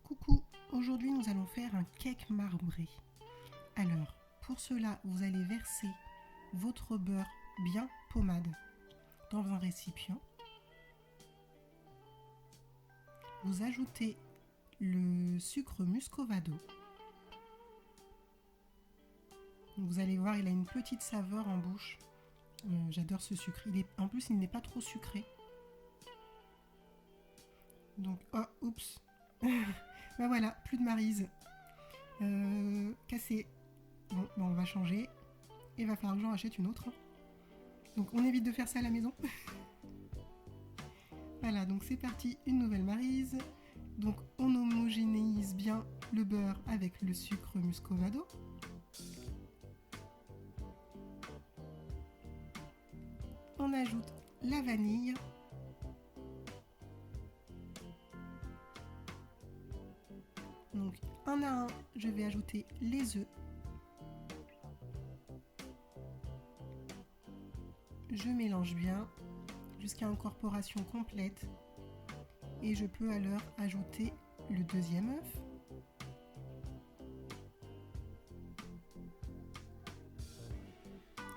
Coucou, aujourd'hui nous allons faire un cake marbré. Alors, pour cela, vous allez verser votre beurre bien pommade dans un récipient. Vous ajoutez le sucre muscovado. Vous allez voir, il a une petite saveur en bouche. J'adore ce sucre. En plus, il n'est pas trop sucré. Donc, oh, oups. Ben voilà, plus de Maryse. Cassé. Bon, on va changer. Il va falloir que j'en achète une autre. Donc, on évite de faire ça à la maison. Voilà, donc c'est parti, une nouvelle Maryse. Donc, on homogénéise bien le beurre avec le sucre muscovado. On ajoute la vanille. Donc, un à un, je vais ajouter les œufs. Je mélange bien jusqu'à incorporation complète. Et je peux alors ajouter le deuxième œuf.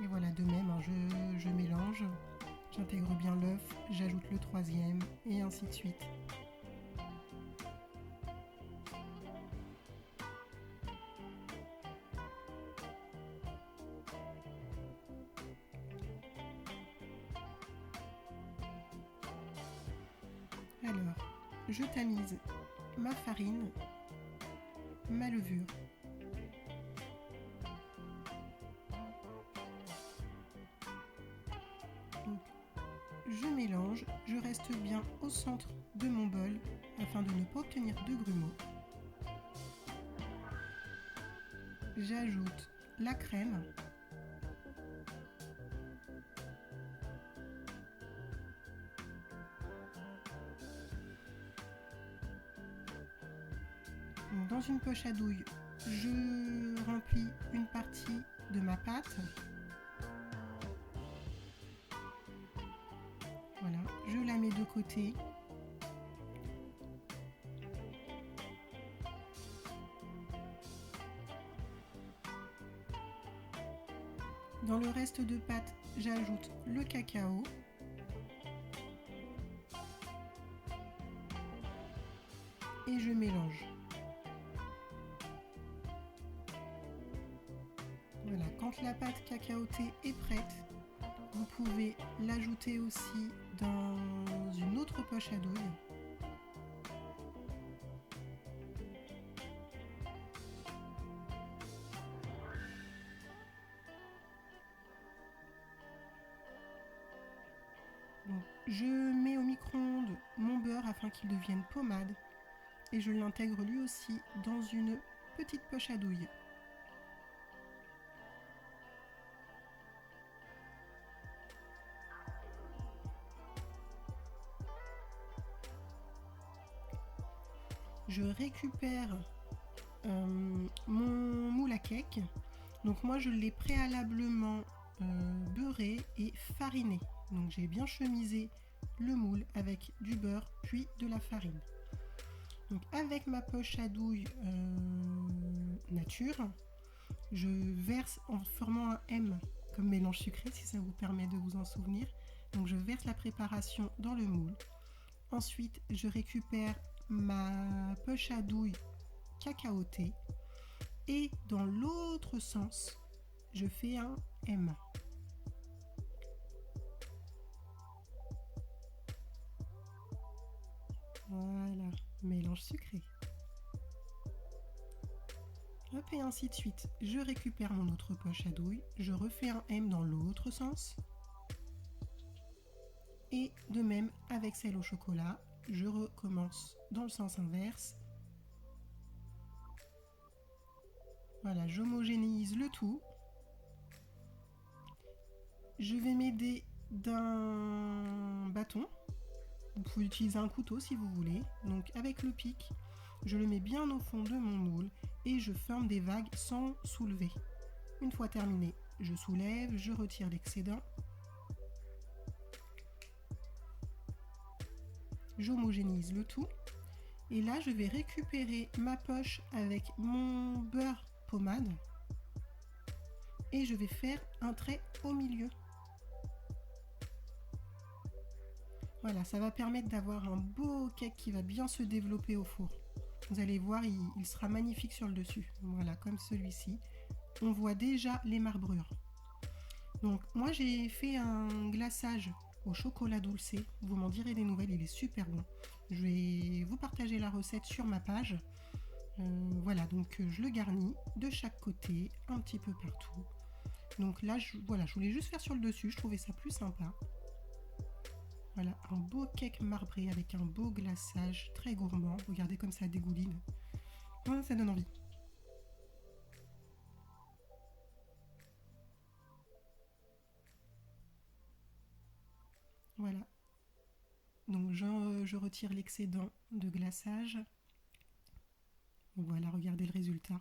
Et voilà, de même, je mélange, j'intègre bien l'œuf, j'ajoute le troisième et ainsi de suite. Alors, je tamise ma farine, ma levure. Donc, je mélange, je reste bien au centre de mon bol afin de ne pas obtenir de grumeaux. J'ajoute la crème. Dans une poche à douille, je remplis une partie de ma pâte. Voilà, je la mets de côté. Dans le reste de pâte, j'ajoute le cacao. Et je mélange. Voilà, quand la pâte cacaotée est prête, vous pouvez l'ajouter aussi dans une autre poche à douille. Donc, je mets au micro-ondes mon beurre afin qu'il devienne pommade et je l'intègre lui aussi dans une petite poche à douille. Je récupère mon moule à cake. Donc moi je l'ai préalablement beurré et fariné. Donc j'ai bien chemisé le moule avec du beurre puis de la farine. Donc avec ma poche à douille nature, je verse en formant un M comme mélange sucré si ça vous permet de vous en souvenir. Donc je verse la préparation dans le moule. Ensuite je récupère ma poche à douille cacaotée et dans l'autre sens je fais un M. Voilà, mélange sucré. Hop, et ainsi de suite. Je récupère mon autre poche à douille, je refais un M dans l'autre sens. Et de même avec celle au chocolat, je recommence dans le sens inverse. Voilà, j'homogénéise le tout. Je vais m'aider d'un bâton. Vous pouvez utiliser un couteau si vous voulez. Donc avec le pic, je le mets bien au fond de mon moule et je forme des vagues sans soulever. Une fois terminé, je soulève, je retire l'excédent. J'homogénéise le tout. Et là, je vais récupérer ma poche avec mon beurre pommade et je vais faire un trait au milieu. Voilà, ça va permettre d'avoir un beau cake qui va bien se développer au four. Vous allez voir, il sera magnifique sur le dessus. Voilà, comme celui-ci. On voit déjà les marbrures. Donc moi j'ai fait un glaçage au chocolat dulce. Vous m'en direz des nouvelles, il est super bon. Je vais vous partager la recette sur ma page. Voilà, donc je le garnis de chaque côté, un petit peu partout. Donc là, voilà, je voulais juste faire sur le dessus, je trouvais ça plus sympa. Voilà, un beau cake marbré avec un beau glaçage très gourmand. Regardez comme ça dégouline. Oh, ça donne envie. Voilà. Donc je retire l'excédent de glaçage. Voilà, regardez le résultat.